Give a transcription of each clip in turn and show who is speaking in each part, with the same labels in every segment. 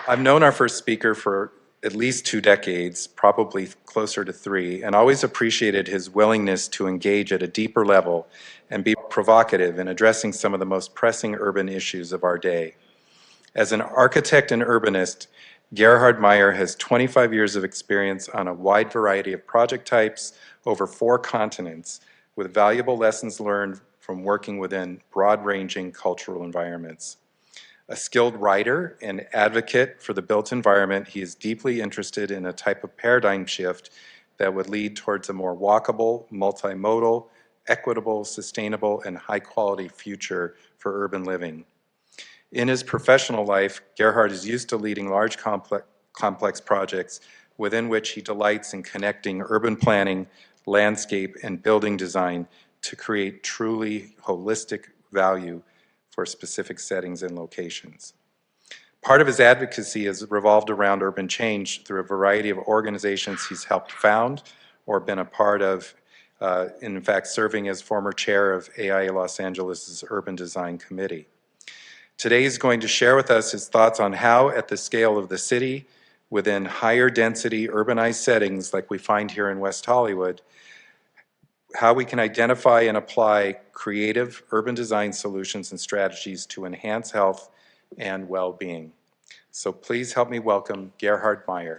Speaker 1: I've known our first speaker for at least 2 decades, probably closer to 3, and always appreciated his willingness to engage at a deeper level and be provocative in addressing some of the most pressing urban issues of our day. As an architect and urbanist, Gerhard W has 25 years of experience on a wide variety of project types over 4 continents, with valuable lessons learned from working within broad-ranging cultural environments. A skilled writer and advocate for the built environment, he is deeply interested in a type of paradigm shift that would lead towards a more walkable, multimodal, equitable, sustainable, and high-quality future for urban living. In his professional life, Gerhard is used to leading large complex projects within which he delights in connecting urban planning, landscape, and building design to create truly holistic value for specific settings and locations. Part of his advocacy has revolved around urban change through a variety of organizations he's helped found or been a part of, in fact, serving as former chair of AIA Los Angeles' Urban Design Committee. Today he's going to share with us his thoughts on how, at the scale of the city, within higher density urbanized settings like we find here in West Hollywood, how we can identify and apply creative urban design solutions and strategies to enhance health and well-being. So please help me welcome Gerhard W.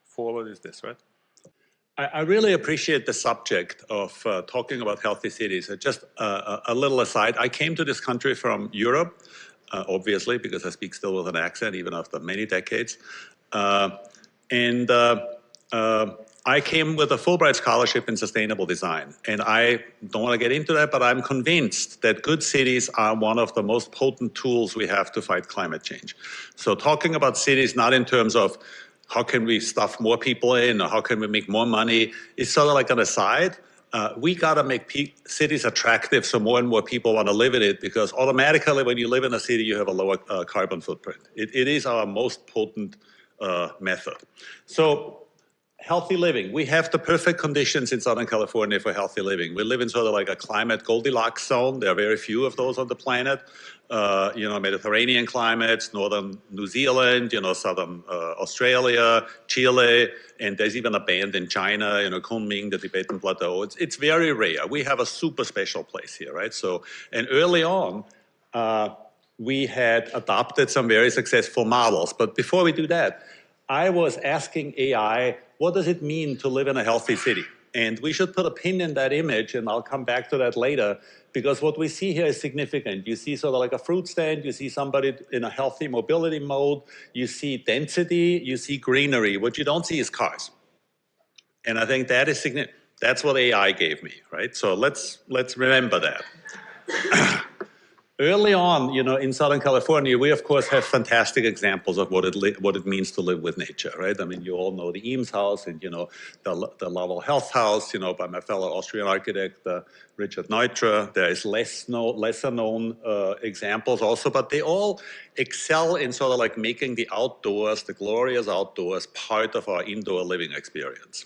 Speaker 2: Forward is this, right? I really appreciate the subject of talking about healthy cities. Just a little aside, I came to this country from Europe, obviously, because I speak still with an accent, even after many decades. I came with a Fulbright scholarship in sustainable design. And I don't want to get into that, but I'm convinced that good cities are one of the most potent tools we have to fight climate change. So talking about cities not in terms of how can we stuff more people in, or how can we make more money, is sort of like an aside. We got to make cities attractive so more and more people want to live in it, because automatically when you live in a city, you have a lower carbon footprint. It is our most potent method. So healthy living. We have the perfect conditions in Southern California for healthy living. We live in sort of like a climate Goldilocks zone. There are very few of those on the planet. Mediterranean climates, northern New Zealand, southern Australia, Chile, and there's even a band in China, Kunming, the Tibetan Plateau. It's very rare. We have a super special place here, right? So, and early on, we had adopted some very successful models. But before we do that, I was asking AI, what does it mean to live in a healthy city? And we should put a pin in that image, and I'll come back to that later, because what we see here is significant. You see sort of like a fruit stand, you see somebody in a healthy mobility mode, you see density, you see greenery. What you don't see is cars. And I think that is significant. That's what AI gave me, right? So let's remember that. Early on, in Southern California, we of course have fantastic examples of what it means to live with nature, right? I mean, you all know the Eames House and the Lovell Health House, by my fellow Austrian architect Richard Neutra. There is lesser known examples also, but they all excel in sort of like making the outdoors, the glorious outdoors, part of our indoor living experience.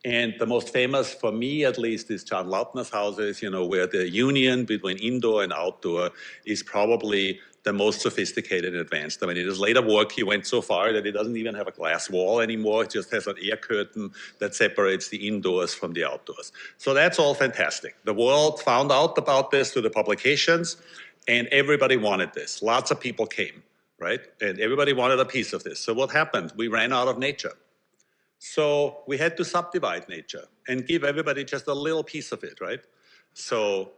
Speaker 2: And the most famous, for me at least, is John Lautner's houses, where the union between indoor and outdoor is probably the most sophisticated and advanced. I mean, in his later work, he went so far that he doesn't even have a glass wall anymore. It just has an air curtain that separates the indoors from the outdoors. So that's all fantastic. The world found out about this through the publications, and everybody wanted this. Lots of people came, right? And everybody wanted a piece of this. So what happened? We ran out of nature. So we had to subdivide nature and give everybody just a little piece of it, right? So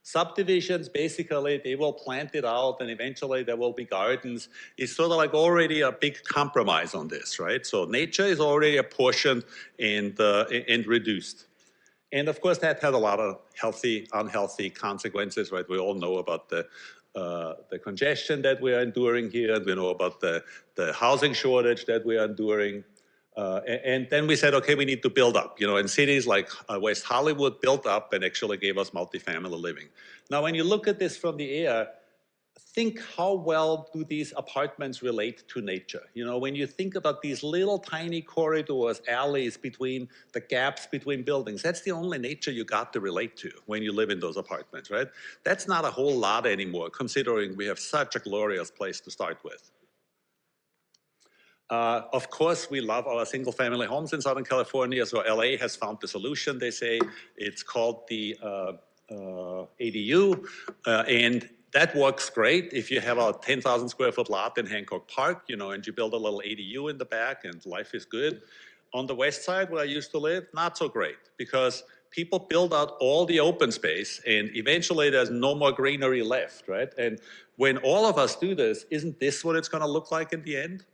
Speaker 2: subdivisions, basically, they will plant it out and eventually there will be gardens. It's sort of like already a big compromise on this, right? So nature is already apportioned and reduced. And of course, that had a lot of healthy, unhealthy consequences, right? We all know about the congestion that we are enduring here. We know about the housing shortage that we are enduring. And then we said, okay, we need to build up. And cities like West Hollywood built up and actually gave us multifamily living. Now, when you look at this from the air, think how well do these apartments relate to nature? You know, when you think about these little tiny corridors, alleys between the gaps between buildings, that's the only nature you got to relate to when you live in those apartments, right? That's not a whole lot anymore, considering we have such a glorious place to start with. Of course, we love our single-family homes in Southern California, so LA has found the solution, they say. It's called the ADU, and that works great if you have a 10,000 square foot lot in Hancock Park, you know, and you build a little ADU in the back and life is good. On the west side, where I used to live, not so great, because people build out all the open space and eventually there's no more greenery left, right? And when all of us do this, isn't this what it's gonna look like in the end?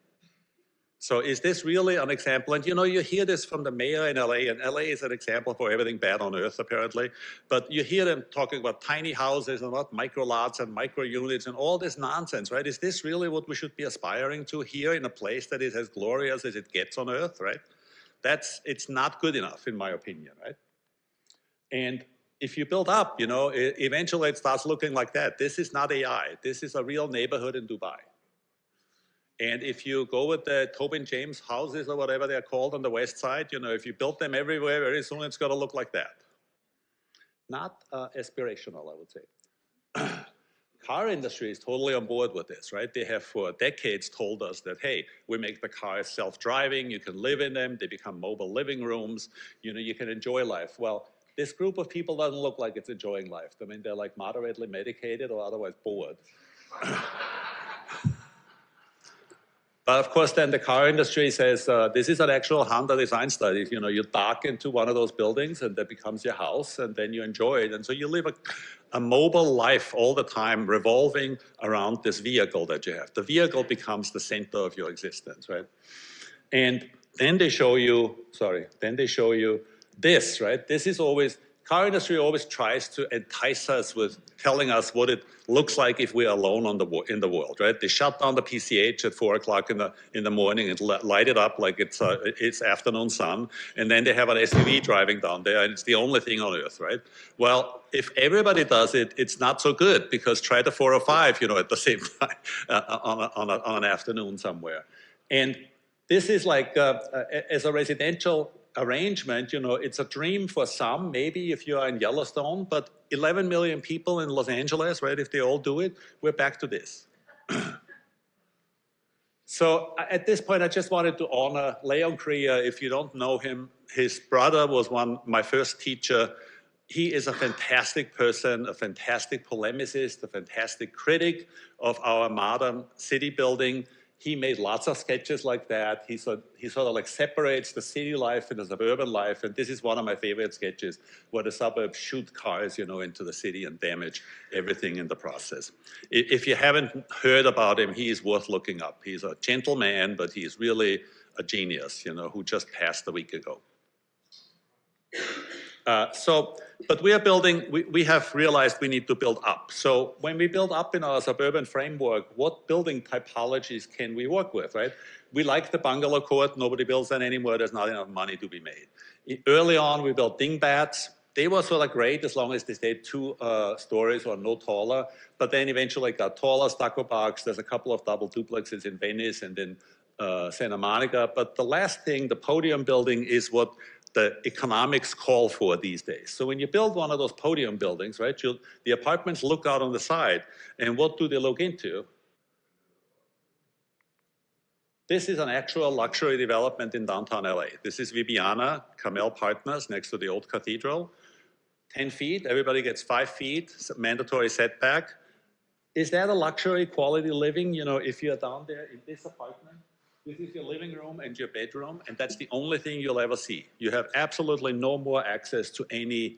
Speaker 2: So is this really an example? And you know, you hear this from the mayor in LA, and LA is an example for everything bad on earth, apparently. But you hear them talking about tiny houses and about micro lots and micro units and all this nonsense, right? Is this really what we should be aspiring to here in a place that is as glorious as it gets on earth, right? It's not good enough, in my opinion, right? And if you build up, you know, eventually it starts looking like that. This is not AI. This is a real neighborhood in Dubai. And if you go with the Tobin James houses or whatever they're called on the west side, you know, if you build them everywhere, very soon it's going to look like that. Not aspirational, I would say. Car industry is totally on board with this, right? They have for decades told us that, hey, we make the cars self-driving, you can live in them, they become mobile living rooms, you know, you can enjoy life. Well, this group of people doesn't look like it's enjoying life. I mean, they're like moderately medicated or otherwise bored. But of course, then the car industry says, this is an actual Honda design study. You know, you dock into one of those buildings and that becomes your house and then you enjoy it. And so you live a mobile life all the time revolving around this vehicle that you have. The vehicle becomes the center of your existence, right? And then they show you, this, right? This is always, car industry always tries to entice us with telling us what it looks like if we're alone in the world, right? They shut down the PCH at 4 o'clock in the morning and light it up like it's afternoon sun, and then they have an SUV driving down there, and it's the only thing on earth, right? Well, if everybody does it, it's not so good, because try the 405, you know, at the same time on an afternoon somewhere. And this is like, as a residential arrangement, you know, it's a dream for some, maybe if you are in Yellowstone, but 11 million people in Los Angeles, right, if they all do it, we're back to this. So at this point, I just wanted to honor Leon Krier. If you don't know him, his brother was my first teacher. He is a fantastic person, a fantastic polemicist, a fantastic critic of our modern city building. He made lots of sketches like that. He sort of like separates the city life and the suburban life. And this is one of my favorite sketches, where the suburbs shoot cars, you know, into the city and damage everything in the process. If you haven't heard about him, he is worth looking up. He's a gentleman, but he's really a genius, you know, who just passed a week ago. But we are building, we have realized we need to build up. So when we build up in our suburban framework, what building typologies can we work with, right? We like the bungalow court, nobody builds that anymore, there's not enough money to be made. Early on, we built dingbats. They were sort of great as long as they stayed 2 stories or no taller, but then eventually got taller, stucco parks. There's a couple of double duplexes in Venice and in Santa Monica. But the last thing, the podium building, is what the economics call for these days. So when you build one of those podium buildings, right, the apartments look out on the side, and what do they look into? This is an actual luxury development in downtown LA. This is Vibiana, Carmel Partners, next to the old cathedral. 10 feet, everybody gets 5 feet, mandatory setback. Is that a luxury quality living, you know, if you're down there in this apartment? This is your living room and your bedroom, and that's the only thing you'll ever see. You have absolutely no more access to any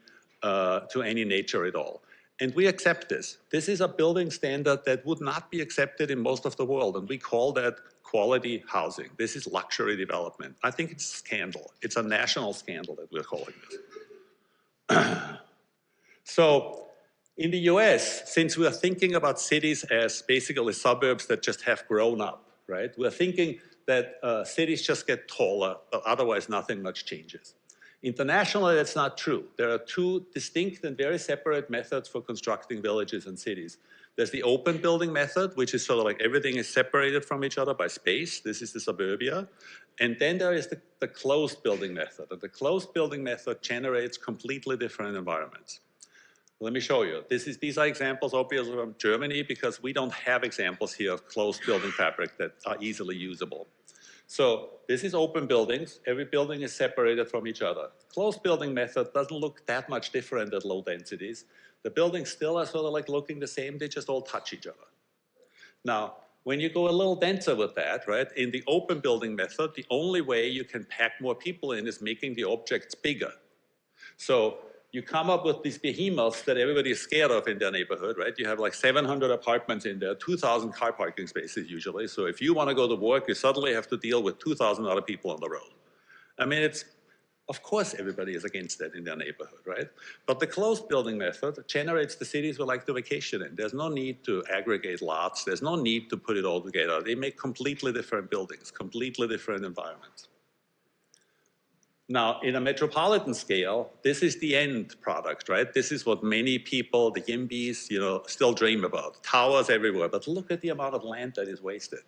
Speaker 2: nature at all. And we accept this. This is a building standard that would not be accepted in most of the world, and we call that quality housing. This is luxury development. I think it's a scandal. It's a national scandal that we're calling this. So in the US, since we are thinking about cities as basically suburbs that just have grown up, right? We're thinking that cities just get taller, but otherwise nothing much changes. Internationally, that's not true. There are 2 distinct and very separate methods for constructing villages and cities. There's the open building method, which is sort of like everything is separated from each other by space. This is the suburbia. And then there is the closed building method. And the closed building method generates completely different environments. Let me show you. These are examples, obviously, from Germany, because we don't have examples here of closed building fabric that are easily usable. So this is open buildings. Every building is separated from each other. Closed building method doesn't look that much different at low densities. The buildings still are sort of like looking the same. They just all touch each other. Now, when you go a little denser with that, right, in the open building method, the only way you can pack more people in is making the objects bigger. So you come up with these behemoths that everybody is scared of in their neighborhood, right? You have like 700 apartments in there, 2,000 car parking spaces usually. So if you want to go to work, you suddenly have to deal with 2,000 other people on the road. I mean, of course everybody is against that in their neighborhood, right? But the closed building method generates the cities we like to vacation in. There's no need to aggregate lots. There's no need to put it all together. They make completely different buildings, completely different environments. Now, in a metropolitan scale, this is the end product, right? This is what many people, the YIMBYs, you know, still dream about. Towers everywhere, but look at the amount of land that is wasted.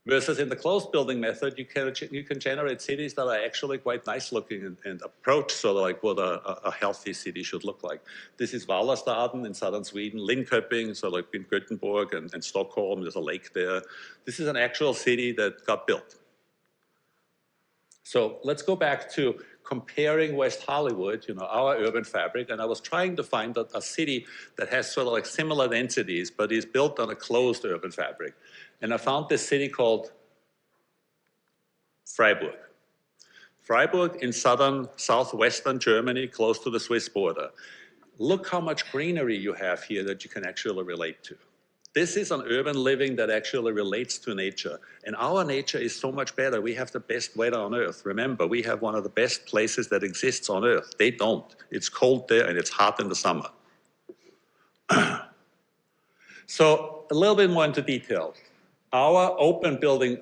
Speaker 2: Versus in the closed building method, you can generate cities that are actually quite nice looking and approach sort of like what a healthy city should look like. This is Vallastaden in southern Sweden, Linköping, so like in Gothenburg and Stockholm, there's a lake there. This is an actual city that got built. So let's go back to comparing West Hollywood, you know, our urban fabric, and I was trying to find a city that has sort of like similar densities, but is built on a closed urban fabric. And I found this city called Freiburg. Freiburg in southwestern Germany, close to the Swiss border. Look how much greenery you have here that you can actually relate to. This is an urban living that actually relates to nature. And our nature is so much better. We have the best weather on Earth. Remember, we have one of the best places that exists on Earth. They don't. It's cold there and it's hot in the summer. So a little bit more into detail. Our open building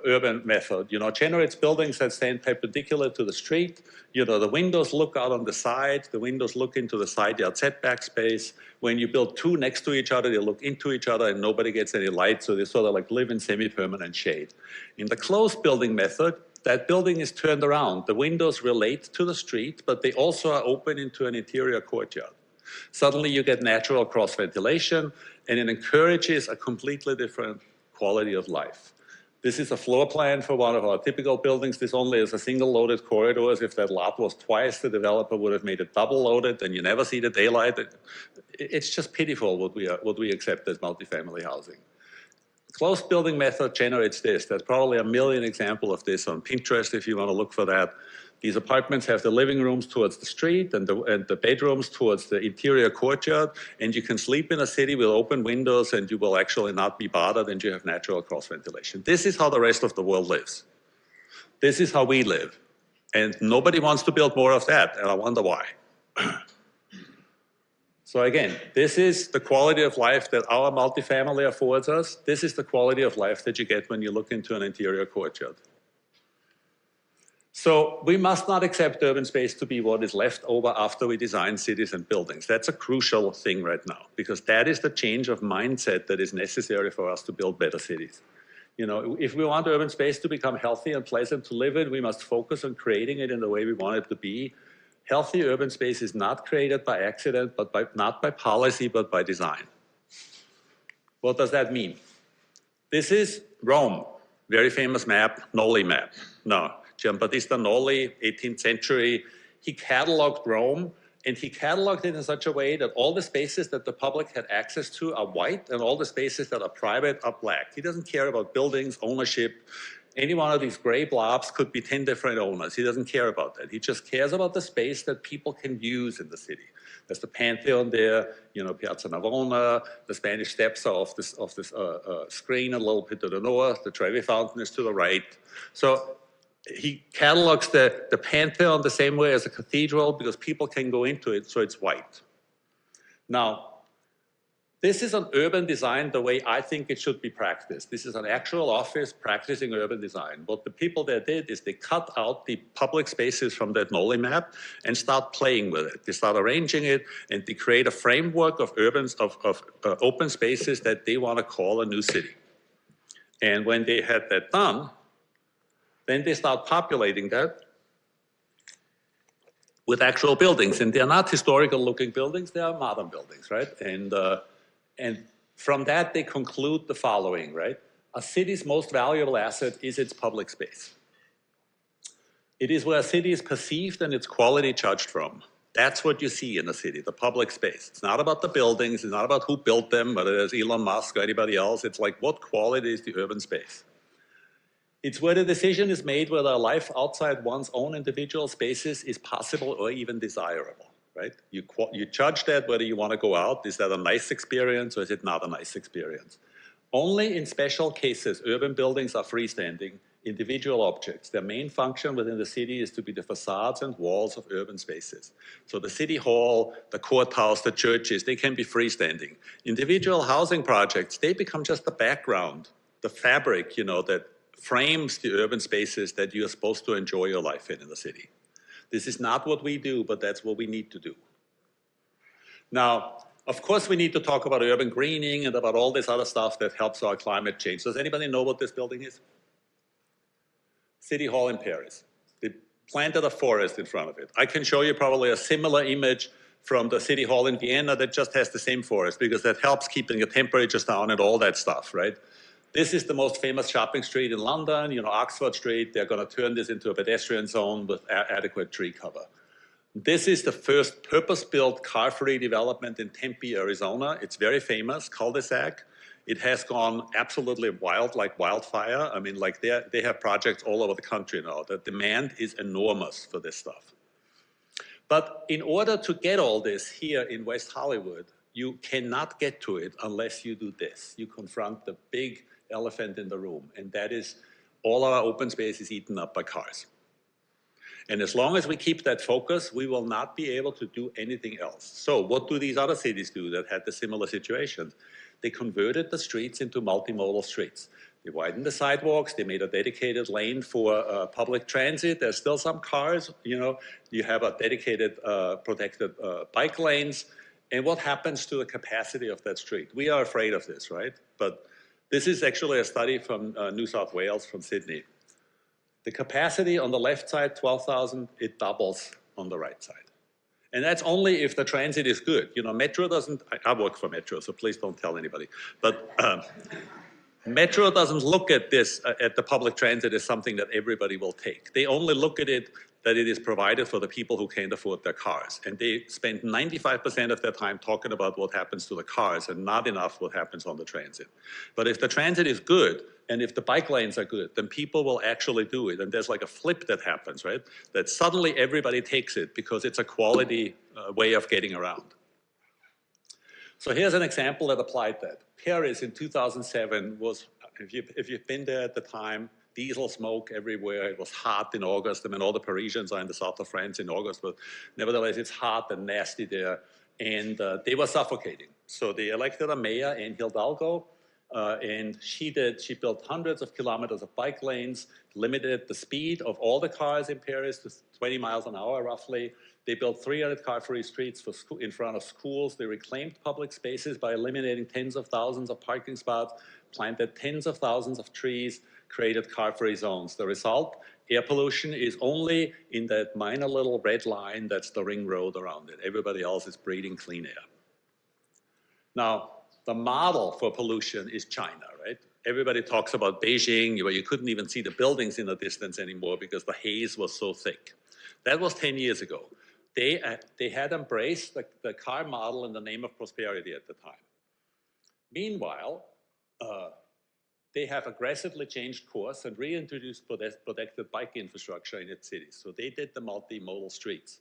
Speaker 2: urban method, you know, generates buildings that stand perpendicular to the street. You know, the windows look out on the side. The windows look into the side yard setback space. When you build two next to each other, they look into each other and nobody gets any light. So they sort of like live in semi-permanent shade. In the closed building method, that building is turned around. The windows relate to the street, but they also are open into an interior courtyard. Suddenly you get natural cross ventilation and it encourages a completely different quality of life. This is a floor plan for one of our typical buildings. This only is a single loaded corridors. If that lot was twice, the developer would have made it double loaded and you never see the daylight. It's just pitiful what we accept as multifamily housing. Closed building method generates this. There's probably a million examples of this on Pinterest if you want to look for that. These apartments have the living rooms towards the street and the bedrooms towards the interior courtyard, and you can sleep in a city with open windows and you will actually not be bothered and you have natural cross ventilation. This is how the rest of the world lives. This is how we live. And nobody wants to build more of that, and I wonder why. So again, this is the quality of life that our multifamily affords us. This is the quality of life that you get when you look into an interior courtyard. So we must not accept urban space to be what is left over after we design cities and buildings. That's a crucial thing right now, because that is the change of mindset that is necessary for us to build better cities. You know, if we want urban space to become healthy and pleasant to live in, we must focus on creating it in the way we want it to be. Healthy urban space is not created by accident, but not by policy, but by design. What does that mean? This is Rome, very famous map, Noli map. No. Giambattista Noli, 18th century, he cataloged Rome, and he cataloged it in such a way that all the spaces that the public had access to are white, and all the spaces that are private are black. He doesn't care about buildings, ownership. Any one of these gray blobs could be 10 different owners. He doesn't care about that. He just cares about the space that people can use in the city. There's the Pantheon there, you know, Piazza Navona, the Spanish Steps are off this screen a little bit to the north, the Trevi Fountain is to the right. So he catalogs the Pantheon the same way as a cathedral because people can go into it, so it's white. Now, This is an urban design the way I think it should be practiced. This is an actual office practicing urban design. What the people there did is they cut out the public spaces from that Nolly map and start playing with it. They start arranging it and they create a framework of open spaces that they want to call a new city. And when they had that done, then they start populating that with actual buildings. And they're not historical looking buildings, they are modern buildings, right? And from that, they conclude the following, right? A city's most valuable asset is its public space. It is where a city is perceived and its quality judged from. That's what you see in a city, the public space. It's not about the buildings, it's not about who built them, whether it's Elon Musk or anybody else. It's like, what quality is the urban space? It's where the decision is made whether a life outside one's own individual spaces is possible or even desirable. Right? You judge that whether you want to go out. Is that a nice experience or is it not a nice experience? Only in special cases, urban buildings are freestanding, individual objects. Their main function within the city is to be the facades and walls of urban spaces. So the city hall, the courthouse, the churches, they can be freestanding. Individual housing projects, they become just the background, the fabric, that frames the urban spaces that you're supposed to enjoy your life in the city. This is not what we do, but that's what we need to do. Now, of course, we need to talk about urban greening and about all this other stuff that helps our climate change. Does anybody know what this building is? City Hall in Paris. They planted a forest in front of it. I can show you probably a similar image from the City Hall in Vienna that just has the same forest because that helps keeping the temperatures down and all that stuff, right? This is the most famous shopping street in London, Oxford Street. They're going to turn this into a pedestrian zone with adequate tree cover. This is the first purpose-built car-free development in Tempe, Arizona. It's very famous, cul-de-sac. It has gone absolutely wild, like wildfire. I mean, like they have projects all over the country now. The demand is enormous for this stuff. But in order to get all this here in West Hollywood, you cannot get to it unless you do this. You confront the big elephant in the room, and that is all our open space is eaten up by cars. And as long as we keep that focus, we will not be able to do anything else. So what do these other cities do that had the similar situation? They converted the streets into multimodal streets. They widened the sidewalks, they made a dedicated lane for public transit. There's still some cars, you have a dedicated protected bike lanes. And what happens to the capacity of that street? We are afraid of this, right? But this is actually a study from New South Wales, from Sydney. The capacity on the left side, 12,000, it doubles on the right side. And that's only if the transit is good. Metro doesn't, I work for Metro, so please don't tell anybody. But Metro doesn't look at this, at the public transit as something that everybody will take. They only look at it that it is provided for the people who can't afford their cars. And they spend 95% of their time talking about what happens to the cars and not enough what happens on the transit. But if the transit is good, and if the bike lanes are good, then people will actually do it. And there's like a flip that happens, right? That suddenly everybody takes it because it's a quality way of getting around. So here's an example that applied that. Paris in 2007 was, if you've been there at the time, diesel smoke everywhere. It was hot in August. I mean, all the Parisians are in the south of France in August, but nevertheless, it's hot and nasty there. And they were suffocating. So they elected a mayor, Anne Hidalgo, and she built hundreds of kilometers of bike lanes, limited the speed of all the cars in Paris to 20 miles an hour, roughly. They built 300 car-free streets in front of schools. They reclaimed public spaces by eliminating tens of thousands of parking spots, planted tens of thousands of trees, created car-free zones. The result, air pollution is only in that minor little red line that's the ring road around it. Everybody else is breathing clean air. Now, the model for pollution is China, right? Everybody talks about Beijing, where you couldn't even see the buildings in the distance anymore because the haze was so thick. That was 10 years ago. They had embraced the car model in the name of prosperity at the time. Meanwhile, they have aggressively changed course and reintroduced protected bike infrastructure in its cities. So they did the multimodal streets.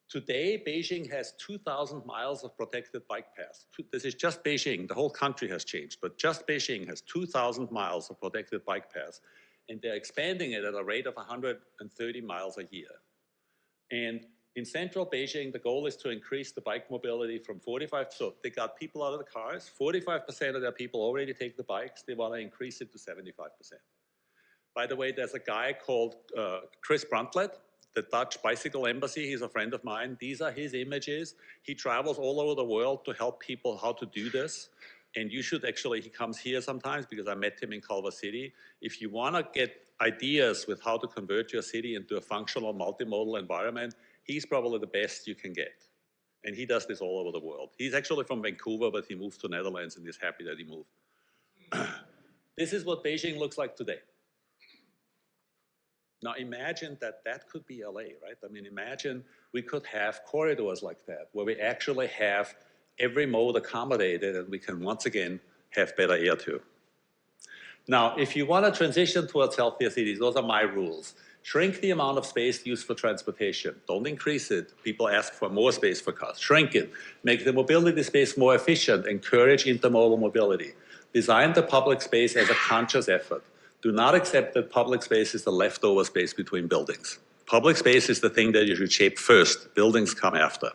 Speaker 2: Today, Beijing has 2,000 miles of protected bike paths. This is just Beijing. The whole country has changed, but just Beijing has 2,000 miles of protected bike paths, and they're expanding it at a rate of 130 miles a year. And In central Beijing, the goal is to increase the bike mobility from 45, so they got people out of the cars, 45% of their people already take the bikes, they want to increase it to 75%. By the way, there's a guy called Chris Brundtlet, the Dutch Bicycle Embassy, he's a friend of mine. These are his images. He travels all over the world to help people how to do this. And you should actually, he comes here sometimes because I met him in Culver City. If you want to get ideas with how to convert your city into a functional multimodal environment, he's probably the best you can get. And he does this all over the world. He's actually from Vancouver, but he moved to Netherlands and is happy that he moved. This is what Beijing looks like today. Now imagine that that could be LA, right? I mean, imagine we could have corridors like that, where we actually have every mode accommodated and we can once again have better air too. Now, if you want to transition towards healthier cities, those are my rules. Shrink the amount of space used for transportation. Don't increase it. People ask for more space for cars. Shrink it. Make the mobility space more efficient. Encourage intermodal mobility. Design the public space as a conscious effort. Do not accept that public space is the leftover space between buildings. Public space is the thing that you should shape first. Buildings come after.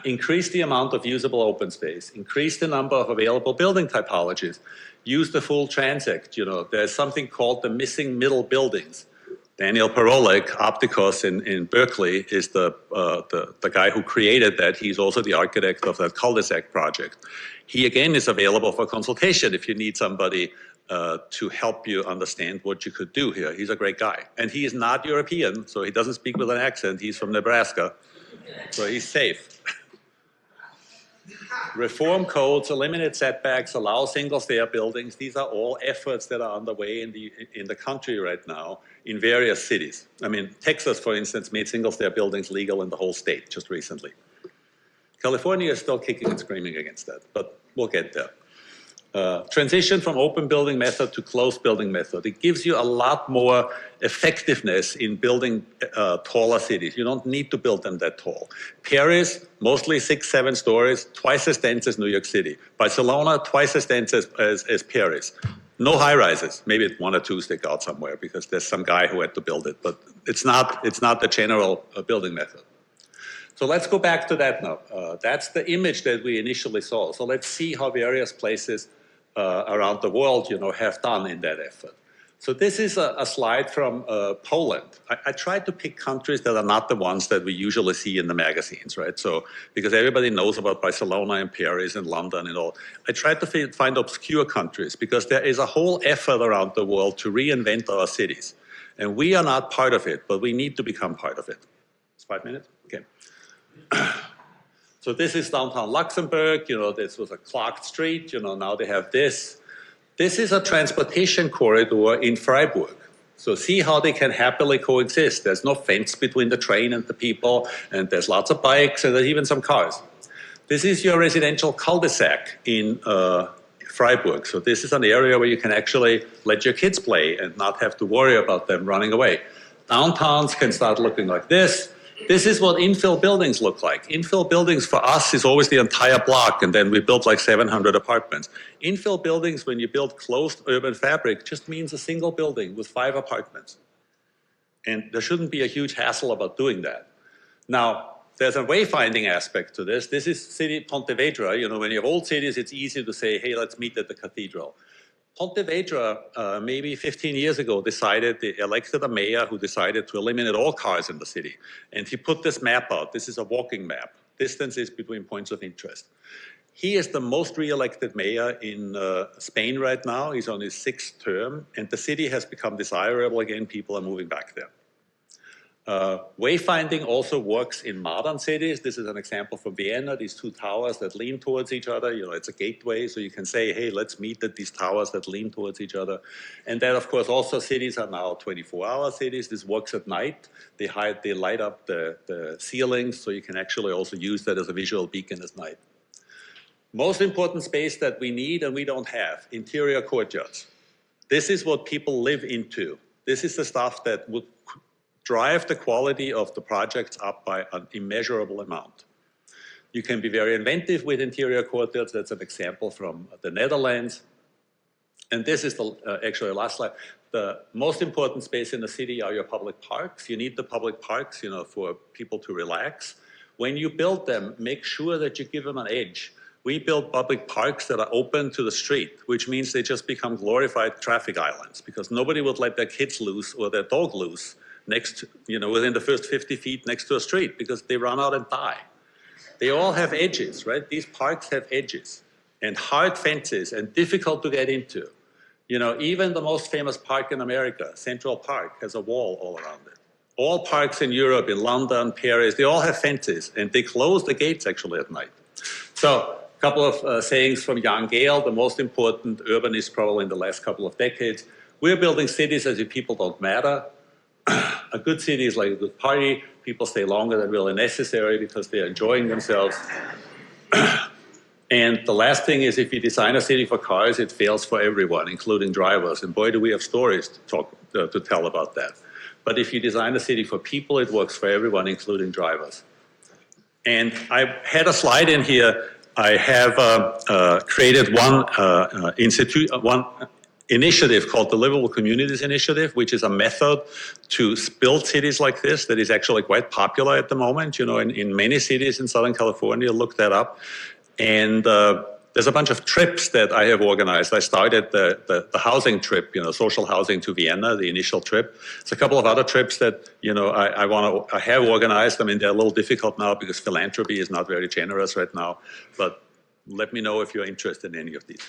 Speaker 2: Increase the amount of usable open space. Increase the number of available building typologies. Use the full transect. You know, there's something called the missing middle buildings. Daniel Parolek, Opticos in Berkeley, is the guy who created that. He's also the architect of that cul-de-sac project. He, again, is available for consultation if you need somebody to help you understand what you could do here. He's a great guy. And he is not European, so he doesn't speak with an accent. He's from Nebraska, so he's safe. Reform codes, eliminate setbacks, allow single-stair buildings. These are all efforts that are underway in the country right now in various cities. I mean, Texas, for instance, made single-stair buildings legal in the whole state just recently. California is still kicking and screaming against that, but we'll get there. Transition from open building method to closed building method. It gives you a lot more effectiveness in building taller cities. You don't need to build them that tall. Paris, mostly 6, 7 stories, twice as dense as New York City. Barcelona, twice as dense as Paris. No high rises. Maybe 1 or 2 stick out somewhere because there's some guy who had to build it, but it's not the general building method. So let's go back to that now. That's the image that we initially saw. So let's see how various places around the world, you know, have done in that effort. So this is a slide from Poland. I tried to pick countries that are not the ones that we usually see in the magazines, right? So, because everybody knows about Barcelona and Paris and London and all. I tried to find obscure countries because there is a whole effort around the world to reinvent our cities. And we are not part of it, but we need to become part of it. It's 5 minutes? Okay. So this is downtown Luxembourg, you know, this was a clogged street, you know, now they have this. This is a transportation corridor in Freiburg. So see how they can happily coexist. There's no fence between the train and the people, and there's lots of bikes, and there's even some cars. This is your residential cul-de-sac in Freiburg. So this is an area where you can actually let your kids play and not have to worry about them running away. Downtowns can start looking like this. This is what infill buildings look like. Infill buildings for us is always the entire block, and then we built like 700 apartments. Infill buildings, when you build closed urban fabric, just means a single building with 5 apartments. And there shouldn't be a huge hassle about doing that. Now, there's a wayfinding aspect to this. This is city Pontevedra. You know, when you have old cities, it's easy to say, hey, let's meet at the cathedral. Pontevedra, maybe 15 years ago, they elected a mayor who decided to eliminate all cars in the city. And he put this map out. This is a walking map, distances between points of interest. He is the most re-elected mayor in Spain right now. He's on his 6th term, and the city has become desirable again. People are moving back there. Wayfinding also works in modern cities. This is an example from Vienna, these 2 towers that lean towards each other. You know, it's a gateway, so you can say, hey, let's meet at these towers that lean towards each other. And then, of course, also cities are now 24-hour cities. This works at night. They light up the ceilings, so you can actually also use that as a visual beacon at night. Most important space that we need and we don't have, interior courtyards. This is what people live into. This is the stuff that would drive the quality of the projects up by an immeasurable amount. You can be very inventive with interior courtyards. That's an example from the Netherlands. And this is actually the last slide. the most important space in the city are your public parks. You need the public parks, you know, for people to relax. When you build them, make sure that you give them an edge. We build public parks that are open to the street, which means they just become glorified traffic islands, because nobody would let their kids loose or their dog loose next, you know, within the first 50 feet next to a street, because they run out and die. They all have edges, right? These parks have edges and hard fences and difficult to get into. You know, even the most famous park in America, Central Park, has a wall all around it. All parks in Europe, in London, Paris, they all have fences, and they close the gates actually at night. So, a couple of sayings from Jan Gehl, the most important urbanist probably in the last couple of decades. We're building cities as if people don't matter. A good city is like a good party. People stay longer than really necessary because they're enjoying themselves. And the last thing is, if you design a city for cars, it fails for everyone, including drivers. And boy, do we have stories to tell about that. But if you design a city for people, it works for everyone, including drivers. And I had a slide in here. I have created one initiative called the Livable Communities Initiative, which is a method to build cities like this that is actually quite popular at the moment. You know, in many cities in Southern California, look that up. And there's a bunch of trips that I have organized. I started the housing trip, you know, social housing to Vienna, the initial trip. There's a couple of other trips that, you know, I have organized. I mean, they're a little difficult now because philanthropy is not very generous right now. But let me know if you're interested in any of these.